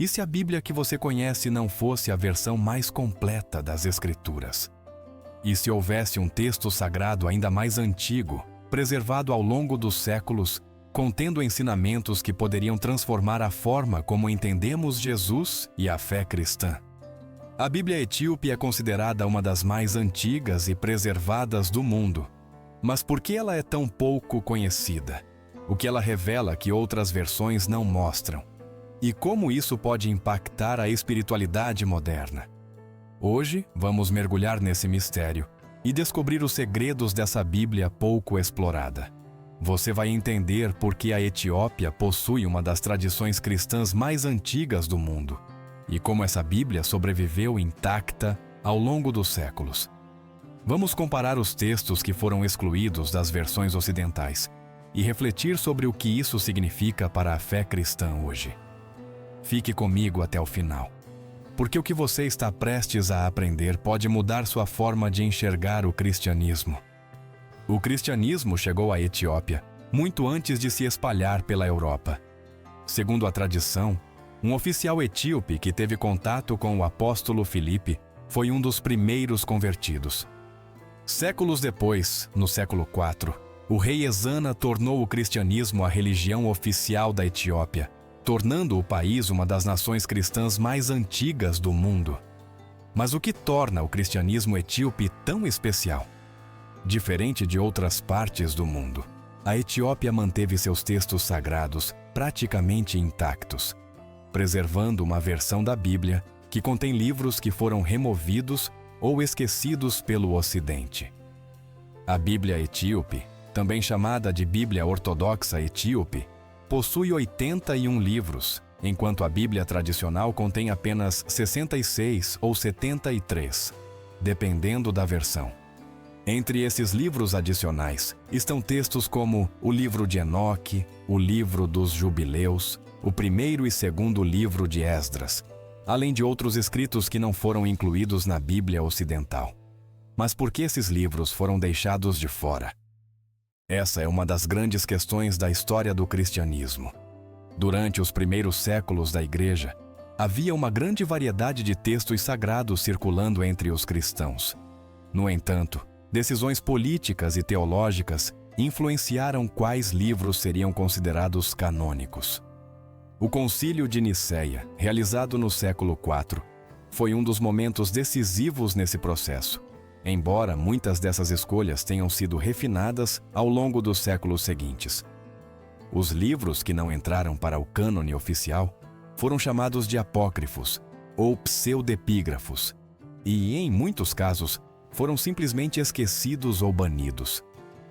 E se a Bíblia que você conhece não fosse a versão mais completa das Escrituras? E se houvesse um texto sagrado ainda mais antigo, preservado ao longo dos séculos, contendo ensinamentos que poderiam transformar a forma como entendemos Jesus e a fé cristã? A Bíblia etíope é considerada uma das mais antigas e preservadas do mundo. Mas por que ela é tão pouco conhecida? O que ela revela que outras versões não mostram? E como isso pode impactar a espiritualidade moderna? Hoje, vamos mergulhar nesse mistério e descobrir os segredos dessa Bíblia pouco explorada. Você vai entender por que a Etiópia possui uma das tradições cristãs mais antigas do mundo e como essa Bíblia sobreviveu intacta ao longo dos séculos. Vamos comparar os textos que foram excluídos das versões ocidentais e refletir sobre o que isso significa para a fé cristã hoje. Fique comigo até o final, porque o que você está prestes a aprender pode mudar sua forma de enxergar o cristianismo. O cristianismo chegou à Etiópia muito antes de se espalhar pela Europa. Segundo a tradição, um oficial etíope que teve contato com o apóstolo Filipe foi um dos primeiros convertidos. Séculos depois, no século IV, o rei Ezana tornou o cristianismo a religião oficial da Etiópia, tornando o país uma das nações cristãs mais antigas do mundo. Mas o que torna o cristianismo etíope tão especial? Diferente de outras partes do mundo, a Etiópia manteve seus textos sagrados praticamente intactos, preservando uma versão da Bíblia que contém livros que foram removidos ou esquecidos pelo Ocidente. A Bíblia etíope, também chamada de Bíblia Ortodoxa Etíope, possui 81 livros, enquanto a Bíblia tradicional contém apenas 66 ou 73, dependendo da versão. Entre esses livros adicionais estão textos como o livro de Enoque, o livro dos Jubileus, o primeiro e segundo livro de Esdras, além de outros escritos que não foram incluídos na Bíblia ocidental. Mas por que esses livros foram deixados de fora? Essa é uma das grandes questões da história do cristianismo. Durante os primeiros séculos da Igreja, havia uma grande variedade de textos sagrados circulando entre os cristãos. No entanto, decisões políticas e teológicas influenciaram quais livros seriam considerados canônicos. O Concílio de Nicéia, realizado no século IV, foi um dos momentos decisivos nesse processo, embora muitas dessas escolhas tenham sido refinadas ao longo dos séculos seguintes. Os livros que não entraram para o cânone oficial foram chamados de apócrifos ou pseudepígrafos e, em muitos casos, foram simplesmente esquecidos ou banidos.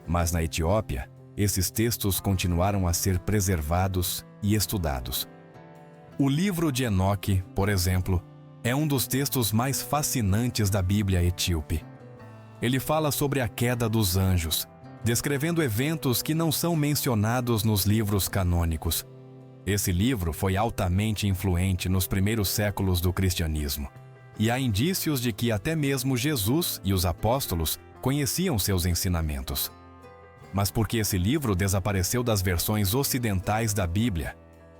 Mas na Etiópia, esses textos continuaram a ser preservados e estudados. O livro de Enoque, por exemplo, é um dos textos mais fascinantes da Bíblia etíope. Ele fala sobre a queda dos anjos, descrevendo eventos que não são mencionados nos livros canônicos. Esse livro foi altamente influente nos primeiros séculos do cristianismo, e há indícios de que até mesmo Jesus e os apóstolos conheciam seus ensinamentos. Mas por que esse livro desapareceu das versões ocidentais da Bíblia?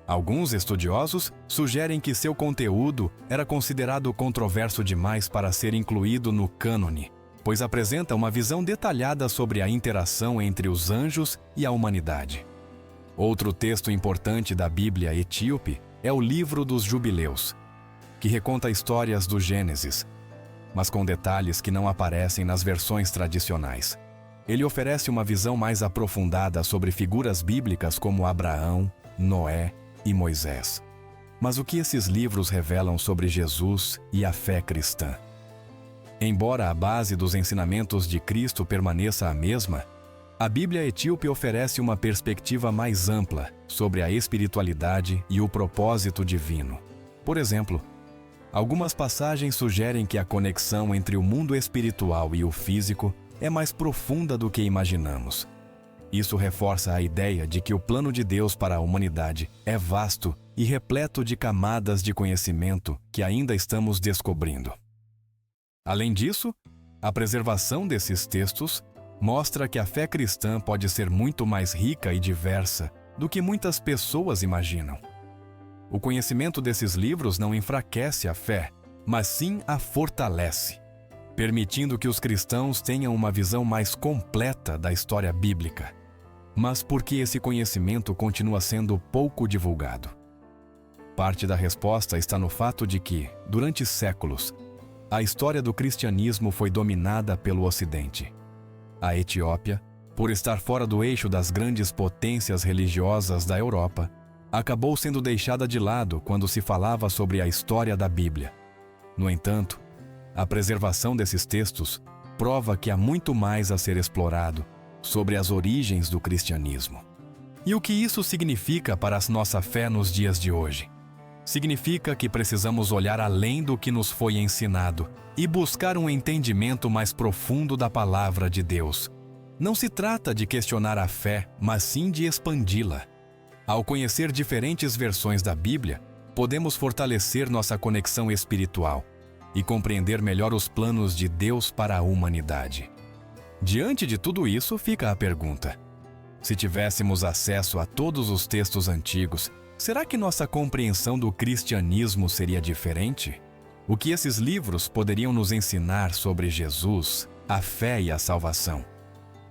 Alguns estudiosos sugerem que seu conteúdo era considerado controverso demais para ser incluído no cânone, pois apresenta uma visão detalhada sobre a interação entre os anjos e a humanidade. Outro texto importante da Bíblia etíope é o livro dos Jubileus, que reconta histórias do Gênesis, mas com detalhes que não aparecem nas versões tradicionais. Ele oferece uma visão mais aprofundada sobre figuras bíblicas como Abraão, Noé e Moisés. Mas o que esses livros revelam sobre Jesus e a fé cristã? Embora a base dos ensinamentos de Cristo permaneça a mesma, a Bíblia etíope oferece uma perspectiva mais ampla sobre a espiritualidade e o propósito divino. Por exemplo, algumas passagens sugerem que a conexão entre o mundo espiritual e o físico é mais profunda do que imaginamos. Isso reforça a ideia de que o plano de Deus para a humanidade é vasto e repleto de camadas de conhecimento que ainda estamos descobrindo. Além disso, a preservação desses textos mostra que a fé cristã pode ser muito mais rica e diversa do que muitas pessoas imaginam. O conhecimento desses livros não enfraquece a fé, mas sim a fortalece, permitindo que os cristãos tenham uma visão mais completa da história bíblica. Mas por que esse conhecimento continua sendo pouco divulgado? Parte da resposta está no fato de que, durante séculos, a história do cristianismo foi dominada pelo Ocidente. A Etiópia, por estar fora do eixo das grandes potências religiosas da Europa, acabou sendo deixada de lado quando se falava sobre a história da Bíblia. No entanto, a preservação desses textos prova que há muito mais a ser explorado sobre as origens do cristianismo. E o que isso significa para a nossa fé nos dias de hoje? Significa que precisamos olhar além do que nos foi ensinado e buscar um entendimento mais profundo da palavra de Deus. Não se trata de questionar a fé, mas sim de expandi-la. Ao conhecer diferentes versões da Bíblia, podemos fortalecer nossa conexão espiritual e compreender melhor os planos de Deus para a humanidade. Diante de tudo isso, fica a pergunta: se tivéssemos acesso a todos os textos antigos, será que nossa compreensão do cristianismo seria diferente? O que esses livros poderiam nos ensinar sobre Jesus, a fé e a salvação?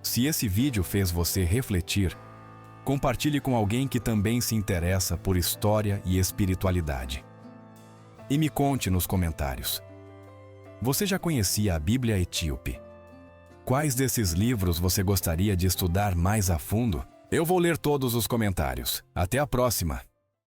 Se esse vídeo fez você refletir, compartilhe com alguém que também se interessa por história e espiritualidade. E me conte nos comentários: você já conhecia a Bíblia Etíope? Quais desses livros você gostaria de estudar mais a fundo? Eu vou ler todos os comentários. Até a próxima!